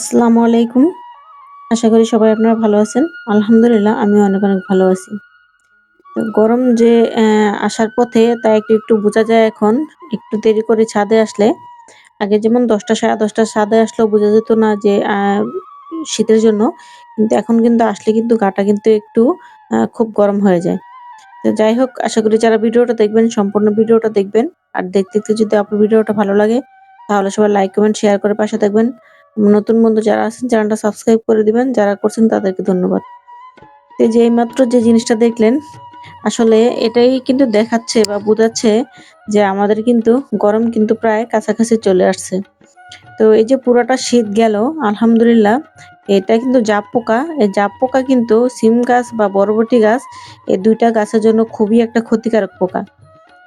আসসালামু আলাইকুম। আশা করি সবাই আপনারা ভালো আছেন। আলহামদুলিল্লাহ আমিও অনেক, অনেক ভালো আছি। তো গরম যে আসার পথে তা একটু বোঝা যায় এখন। একটু দেরি করে ছাদে আসলে, আগে যেমন ১০টা ১০:৩০ ছাদে আসলেও বোঝা যেত না যে শীতের জন্য। কিন্তু এখন কিন্তু আসলে কিন্তু গাটা কিন্তু একটু খুব গরম হয়ে যায়। তো যাই হোক, আশা করি যারা ভিডিওটা দেখবেন সম্পূর্ণ ভিডিওটা দেখবেন। আর দেখতে, দেখতে যদি আপনার ভিডিওটা ভালো লাগে তাহলে সবাই লাইক, কমেন্ট, শেয়ার করে পাশে থাকবেন। নতুন বন্ধু যারা আছেন চ্যানেলটা সাবস্ক্রাইব করে দিবেন। যারা করছেন তাদেরকে ধন্যবাদ। তো এই যে এইমাত্র যে জিনিসটা দেখলেন, আসলে এটাই কিন্তু দেখাচ্ছে বা বোঝাচ্ছে যে আমাদের কিন্তু গরম কিন্তু প্রায় কাছাকাছি চলে আসছে। তো এই যে পুরাটা শীত গেল, আলহামদুলিল্লাহ এটা কিন্তু জাপ পোকা। এই জাপ পোকা কিন্তু সিম গাছ বা বরবটি গাছ, এই ২ টা গাছের জন্য খুবই একটা ক্ষতিকারক পোকা।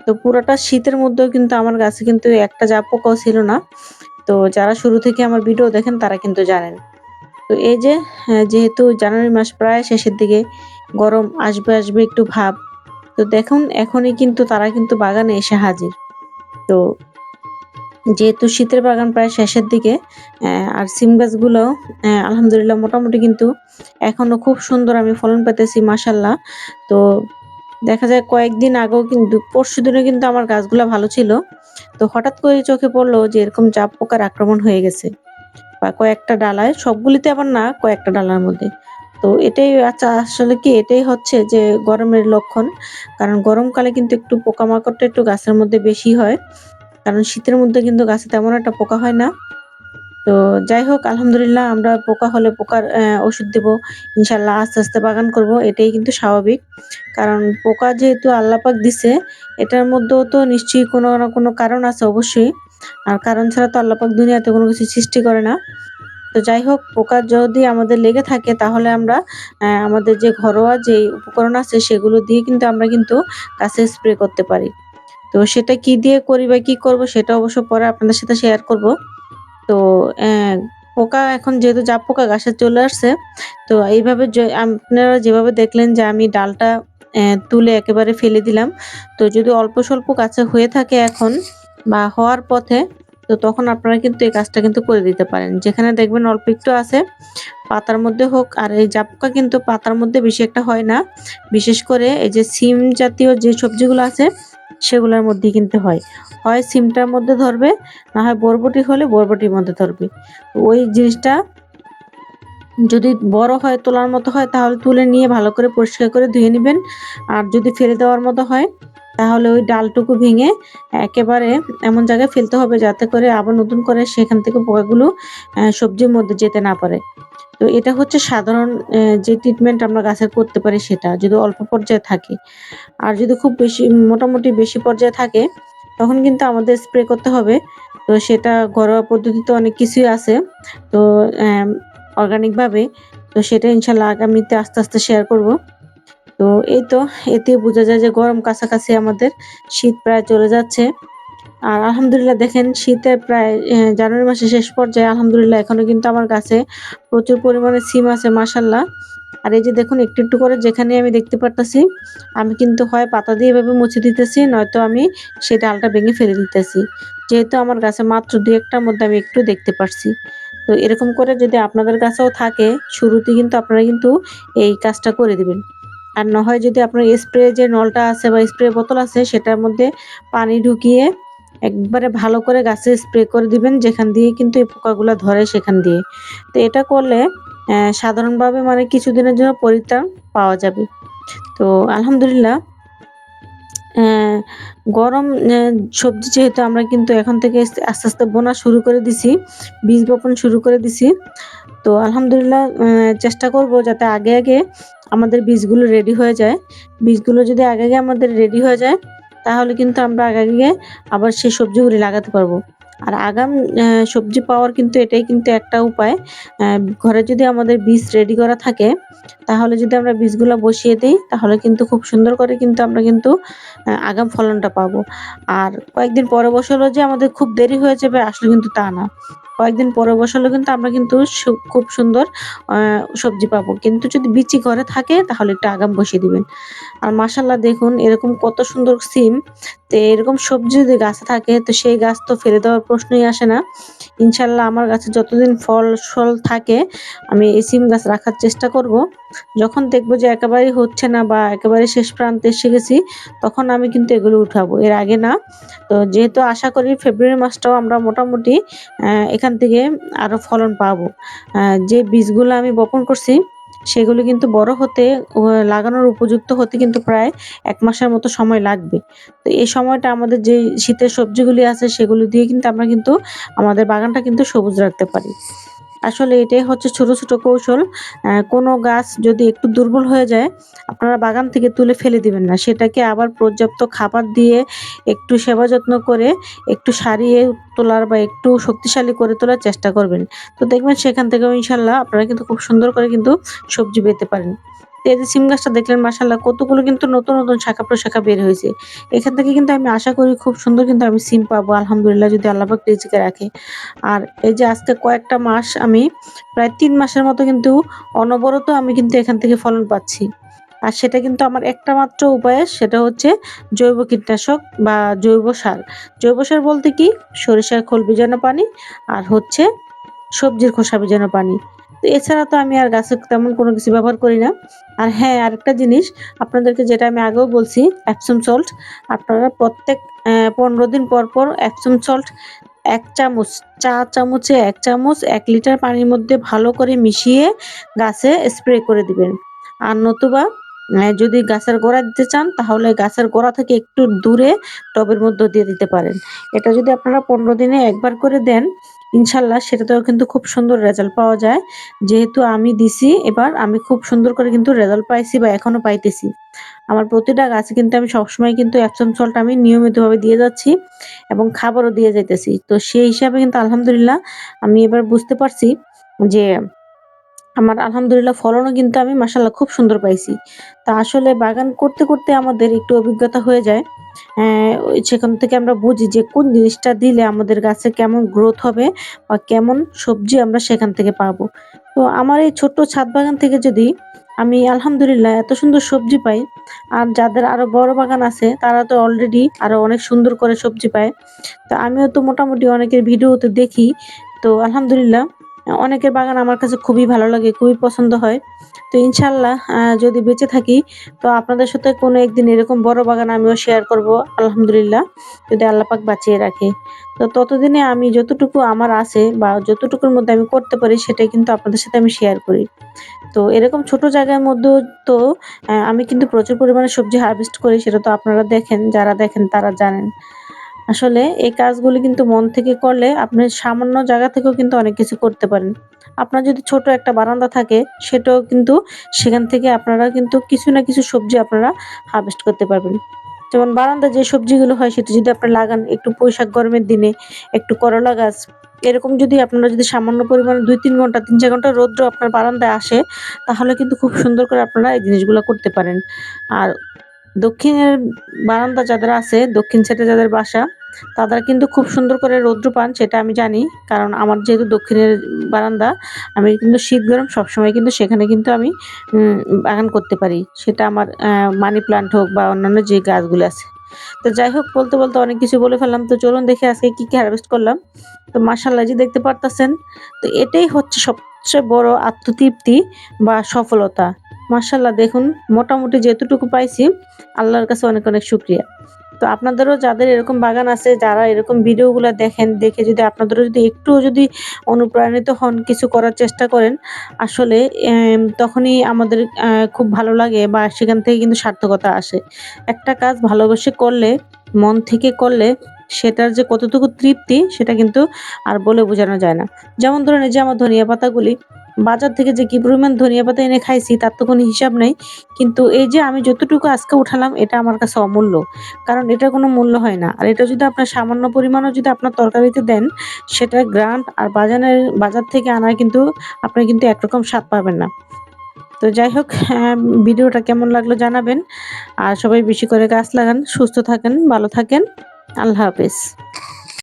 তো পুরাটা শীতের মধ্যেও কিন্তু আমার গাছে কিন্তু একটা জাপ পোকাও ছিল না। তো যারা শুরু থেকে আমার ভিডিও দেখেন তারা কিন্তু জানেন। তো এই যে যেহেতু জানুয়ারি মাস প্রায় শেষের দিকে, গরম আসবে, আসবে একটু ভাব। তো দেখুন এখনই কিন্তু তারা কিন্তু বাগানে এসে হাজির। তো যেহেতু শীতের বাগান প্রায় শেষের দিকে, আর সিম গাছগুলো আলহামদুলিল্লাহ মোটামুটি কিন্তু এখনো খুব সুন্দর আমি ফলন পেতেছি মাশাআল্লাহ। তো দেখা যায় কয়েকদিন আগেও কিন্তু পরশুদিনও কিন্তু আমার গাছগুলা ভালো ছিল। তো হঠাৎ করে চোখে পড়ল যে এরকম জাপ পোকার আক্রমণ হয়ে গেছে। বা কয়েকটা ডালায়, সবগুলিতে আবার না, কয়েকটা ডালার মধ্যে। তো এটাই আচ্ছা, আসলে কি এটাই হচ্ছে যে গরমের লক্ষণ। কারণ গরমকালে কিন্তু একটু পোকামাকড়টা একটু গাছের মধ্যে বেশি হয়। কারণ শীতের মধ্যে কিন্তু গাছে তেমন একটা পোকা হয় না। তো যাই হোক, আলহামদুলিল্লাহ আমরা পোকা হলে পোকার ওষুধ দেব। ইনশাআল্লাহ আস্তে, আস্তে বাগান করব। এটাই কিন্তু স্বাভাবিক। কারণ পোকা যেহেতু আল্লাহ পাক দিছে, এটার মধ্যেও তো নিশ্চয়ই কোনো না কোনো কারণ আছে অবশ্যই। আর কারণ ছাড়া তো আল্লাহ পাক দুনিয়াতে কোনো কিছু সৃষ্টি করে না। তো যাই হোক, পোকা যদি আমাদের লেগে থাকে তাহলে আমরা আমাদের যে ঘরোয়া যেই উপকরণ আছে সেগুলো দিয়ে কিন্তু আমরা কিন্তু গাছে স্প্রে করতে পারি। তো সেটা কি দিয়ে করি বা কি করব সেটা অবশ্য পরে আপনাদের সাথে শেয়ার করব। তো অ্যা পোকা এখন যেহেতু জাপ পোকা গাছে চলে আসছে, তো এইভাবে আপনারা যেভাবে দেখলেন যে আমি ডালটা তুলে একেবারে ফেলে দিলাম। তো যদি অল্প স্বল্প গাছে হয়ে থাকে এখন বা হওয়ার পথে, তো তখন আপনারা কিন্তু এই কাজটা কিন্তু করে দিতে পারেন। যেখানে দেখবেন অল্প একটু আছে, পাতার মধ্যে হোক, আর এই জাপ পোকা কিন্তু পাতার মধ্যে বেশি একটা হয় না। বিশেষ করে এই যে সিম জাতীয় যে সবজিগুলো আছে সেগুলোর মধ্যেই কিন্তু হয়। হয় সিমটার মধ্যে ধরবে, না হয় বরবটি হলে বরবটির মধ্যে ধরবে। তো ওই জিনিসটা যদি বড় হয়, তোলার মতো হয়, তাহলে তুলে নিয়ে ভালো করে পরিষ্কার করে ধুয়ে নিবেন। আর যদি ফেলে দেওয়ার মতো হয় তাহলে ওই ডালটুকু ভেঙে একেবারে এমন জায়গায় ফেলতে হবে যাতে করে আবার নতুন করে সেখান থেকে পোকাগুলো সবজির মধ্যে যেতে না পারে। তো এটা হচ্ছে সাধারণ যে ট্রিটমেন্ট আমরা গাছের করতে পারি সেটা, যদি অল্প পর্যায়ে থাকে। আর যদি খুব বেশি, মোটামুটি বেশি পর্যায়ে থাকে, তখন কিন্তু আমাদের স্প্রে করতে হবে। তো সেটা ঘরোয়া পদ্ধতিতে অনেক কিছুই আছে। তো অ্যাম অর্গানিক ভাবে। তো সেটা ইনশাআল্লাহ আগামীতে আস্তে, আস্তে শেয়ার করব। তো এই তো, এতে বোঝা যায় যে গরম কাছাকাছি আমাদের, শীত প্রায় চলে যাচ্ছে। আর আলহামদুলিল্লাহ দেখেন শীতের প্রায় জানুয়ারি মাসের শেষ পর্যায়ে আলহামদুলিল্লাহ এখনো কিন্তু আমার গাছে প্রচুর পরিমাণে সিম আছে মাশাআল্লাহ। আর এই যে দেখুন একটু, একটু করে যেখানেই আমি দেখতে পারতাছি, আমি কিন্তু হয় পাতা দিয়ে এভাবে মুছে দিতেছি, নয়তো আমি সেই ডালটা ভেঙে ফেলে দিতেছি। যেহেতু আমার গাছে মাত্র ২-১ টার মধ্যে আমি একটু দেখতে পারছি। তো এরকম করে যদি আপনাদের কাছেও থাকে, শুরুতে কিন্তু আপনারা কিন্তু এই কাজটা করে দিবেন। আর না হয় যদি আপনার স্প্রে যে নলটা আছে বা স্প্রে বোতল আছে সেটার মধ্যে পানি ঢুকিয়ে একবারে ভালো করে গাছে স্প্রে করে দিবেন, যেখান দিয়ে কিন্তু এই পোকাগুলা ধরে সেখান দিয়ে। তো এটা করলে সাধারণভাবে মানে কিছুদিনের জন্য পরিত্রাণ পাওয়া যাবে। তো আলহামদুলিল্লাহ অ্যা গরম সবজি যেহেতু আমরা কিন্তু এখন থেকে আস্তে, আস্তে বোনা শুরু করে দিছি। বীজ বপন শুরু করে দিছি। তো আলহামদুলিল্লাহ চেষ্টা করব যাতে আগে, আগে আমাদের বীজগুলো রেডি হয়ে যায়। বীজগুলো যদি আগে, আগে আমাদের রেডি হয়ে যায়, তাহলে কিন্তু আমরা আগে, আগে আবার সেই সবজিগুলি লাগাতে পারবো। আর আগাম সবজি পাওয়ার কিন্তু এটাই কিন্তু একটা উপায়। অ্যা ঘরে যদি আমাদের বীজ রেডি করা থাকে, তাহলে যদি আমরা বীজগুলা বসিয়ে দেই, তাহলে কিন্তু খুব সুন্দর করে কিন্তু আমরা কিন্তু আগাম ফলনটা পাবো। আর কয়েকদিন পরে বসালেও যে আমাদের খুব দেরি হয়ে যাবে আসলে কিন্তু তা না। কয়েকদিন পরে বসালেও কিন্তু আমরা কিন্তু খুব সুন্দর সবজি পাবো। কিন্তু যদি বিচি ঘরে থাকে তাহলে একটু আগাম বসিয়ে দিবেন। আর মাশাআল্লাহ দেখুন এরকম কত সুন্দর সিম। তো এরকম সবজি যদি গাছে থাকে তো সেই গাছ তো ফেলে দেওয়ার প্রশ্নই আসে না। ইনশাআল্লাহ আমার গাছে যতদিন ফল থাকে আমি এই সিম গাছ রাখার চেষ্টা করব। যখন দেখব যে একেবারেই হচ্ছে না বা একেবারে শেষ প্রান্তে এসে গেছি তখন আমি কিন্তু এগুলো উঠাবো। এর আগে না। তো যেহেতু আশা করি ফেব্রুয়ারি মাসটাও আমরা মোটামুটি এখান থেকে আরো ফলন পাবো। যে বীজগুলো আমি বপন করছি সেগুলো কিন্তু বড় হতে লাগানোর উপযুক্ত হতে কিন্তু প্রায় ১ মাসের মতো সময় লাগবে। তো এই সময়টা আমাদের যে শীতের সবজিগুলি আছে সেগুলো দিয়ে কিন্তু আমরা কিন্তু আমাদের বাগানটা কিন্তু সবুজ রাখতে পারি। আসলে এটাই হচ্ছে ছোট, ছোট কৌশল। কোনো গাছ যদি একটু দুর্বল হয়ে যায়, আপনারা বাগান থেকে তুলে ফেলে দিবেন না। সেটাকে আবার পর্যাপ্ত খাবার দিয়ে, একটু সেবা যত্ন করে, একটু সারিয়ে তোলার বা একটু শক্তিশালী করে তোলার চেষ্টা করবেন। তো দেখবেন সেখান থেকেও ইনশাআল্লাহ আপনারা কিন্তু খুব সুন্দর করে কিন্তু সবজি পেতে পারেন। তো এই যে সিম গাছটা দেখলেন মাশাআল্লাহ কতগুলো কিন্তু নতুন, নতুন শাখা-প্রশাখা বের হয়েছে। এখান থেকে কিন্তু আমি আশা করি খুব সুন্দর কিন্তু আমি সিম পাবো আলহামদুলিল্লাহ যদি আল্লাহ পাক রিজিকে রাখে। আর এই যে আজকে কয়েকটা মাস আমি প্রায় ৩ মাসের মতো কিন্তু অনবরত আমি কিন্তু এখান থেকে ফলন পাচ্ছি। আর সেটা কিন্তু আমার একটা মাত্র উপায়ে সেটা হচ্ছে জৈব কীটনাশক বা জৈব সার। জৈব সার বলতে কি? সরিষার খোল ভিজানো পানি আর হচ্ছে সবজির খোসা ভেজানো পানি। তো এছাড়া তো আমি আর গাছে তেমন কোনো কিছু ব্যবহার করি না। আর হ্যাঁ, আরেকটা জিনিস আপনাদেরকে যেটা আমি আগেও বলছি এপসম সল্ট আপনারা প্রত্যেক ১৫ দিন পর, পর এপসম সল্ট ১ চামচ, চা চামচে ১ চামচ ১ লিটার পানির মধ্যে ভালো করে মিশিয়ে গাছে স্প্রে করে দিবেন। আর নতুবা যদি গাছের গোড়ায় দিতে চান তাহলে গাছের গোড়া থেকে একটু দূরে টবের মধ্যেও দিয়ে দিতে পারেন। এটা যদি আপনারা ১৫ দিনে একবার করে দেন ইনশাআল্লাহ সেটাতেও কিন্তু খুব সুন্দর রেজাল্ট পাওয়া যায়। যেহেতু আমি দিছি এবার আমি খুব সুন্দর করে কিন্তু রেজাল্ট পাইছি বা এখনো পাইতেছি। আমার প্রতিটা গাছে কিন্তু আমি সবসময় কিন্তু এপসম সল্ট আমি নিয়মিতভাবে দিয়ে যাচ্ছি এবং খাবারও দিয়ে যাইতেছি। তো সেই হিসাবে কিন্তু আলহামদুলিল্লাহ আমি এবার বুঝতে পারছি যে আমার আলহামদুলিল্লাহ ফলনও কিন্তু আমি মাশাআল্লাহ খুব সুন্দর পাইছি। তা আসলে বাগান করতে, করতে আমাদের একটু অভিজ্ঞতা হয়ে যায়। সেখান থেকে আমরা বুঝি যে কোন জিনিসটা দিলে আমাদের গাছে কেমন গ্রোথ হবে বা কেমন সবজি আমরা সেখান থেকে পাবো। তো আমার এই ছোট্ট ছাদ বাগান থেকে যদি আমি আলহামদুলিল্লাহ এত সুন্দর সবজি পাই, আর যাদের আরো বড় বাগান আছে তারা তো অলরেডি আরো অনেক সুন্দর করে সবজি পায়। তো আমিও তো মোটামুটি অনেকের ভিডিওতে দেখি। তো আলহামদুলিল্লাহ অনেকের বাগান আমার কাছে খুবই ভালো লাগে, খুবই পছন্দ হয়। তো ইনশাআল্লাহ যদি বেঁচে থাকি তো আপনাদের সাথে কোনো একদিন এরকম বড় বাগান আমিও শেয়ার করব আলহামদুলিল্লাহ, যদি আল্লাহ পাক বাঁচিয়ে রাখে। তো ততদিনে আমি যতটুকু আমার আছে বা যতটুকুর মধ্যে আমি করতে পারি সেটাই কিন্তু আপনাদের সাথে আমি শেয়ার করি। তো এরকম ছোট জায়গার মধ্যেও তো আমি কিন্তু প্রচুর পরিমাণে সবজি হারভেস্ট করি সেটা তো আপনারা দেখেন, যারা দেখেন তারা জানেন। আসলে এই কাজগুলি কিন্তু মন থেকে করলে আপনি সামান্য জায়গা থেকেও কিন্তু অনেক কিছু করতে পারেন। আপনার যদি ছোট একটা বারান্দা থাকে সেটাও কিন্তু সেখান থেকে আপনারা কিন্তু কিছু না কিছু সবজি আপনারা হারভেস্ট করতে পারবেন। যেমন বারান্দায় যে সবজিগুলো হয় সেটা যদি আপনি লাগান একটু পুঁইশাক গরমের দিনে, একটু করলা গাছ, এরকম যদি আপনারা যদি সামান্য পরিমাণে ২-৩ ঘন্টা ৩-৪ ঘন্টা রৌদ্র আপনার বারান্দায় আসে তাহলে কিন্তু খুব সুন্দর করে আপনারা এই জিনিসগুলা করতে পারেন। আর দক্ষিণের বারান্দা যাদের আছে, দক্ষিণ সাইডে যাদের বাসা, তারা কিন্তু খুব সুন্দর করে রৌদ্র পান সেটা আমি জানি। কারণ আমার যেহেতু দক্ষিণের বারান্দা, আমি কিন্তু শীত গরম সবসময় কিন্তু সেখানে কিন্তু আমি উম বাগান করতে পারি। সেটা আমার মানি প্লান্ট হোক বা অন্যান্য যে গাছগুলো আছে। তো যাই হোক বলতে, বলতে অনেক কিছু বলে ফেললাম। তো চলুন দেখি আজকে কি, কি হারভেস্ট করলাম। তো মাশাআল্লাহ এই যে দেখতে পারতেছেন। তো এটাই হচ্ছে সবচেয়ে বড় আত্মতৃপ্তি বা সফলতা। মাশাআল্লাহ দেখুন মোটামুটি যেতটুকু পাইছি আল্লাহর কাছে অনেক, অনেক শুকরিয়া। তো আপনাদেরও যাদের এরকম বাগান আছে, যারা এরকম ভিডিওগুলা দেখেন, দেখে যদি আপনাদেরও যদি একটুও যদি অনুপ্রাণিত হন, কিছু করার চেষ্টা করেন, আসলে তখনই আমাদের খুব ভালো লাগে বা সেখান থেকে কিন্তু সার্থকতা আসে। একটা কাজ ভালোবেসে করলে, মন থেকে করলে সেটার যে কতটুকু তৃপ্তি সেটা কিন্তু আর বলে বোঝানো যায় না। যেমন ধরুন এই যে আমার ধনিয়া পাতাগুলি বাজার থেকে যে কি পরিমাণ ধনিয়া পাতা এনে খাইছি তার তো কোনো হিসাব নাই। কিন্তু এই যে আমি যতটুকু আজকে উঠালাম এটা আমার কাছে অমূল্য। কারণ এটার কোনো মূল্য হয় না। আর এটা যদি আপনার সামান্য পরিমাণও যদি আপনার তরকারিতে দেন, সেটার গ্রান্ট আর বাজার থেকে আনার কিন্তু আপনি কিন্তু একরকম স্বাদ পাবেন না। তো যাই হোক ভিডিওটা কেমন লাগলো জানাবেন। আর সবাই বেশি করে গাছ লাগান, সুস্থ থাকেন, ভালো থাকেন। আল্লাহ হাফেজ।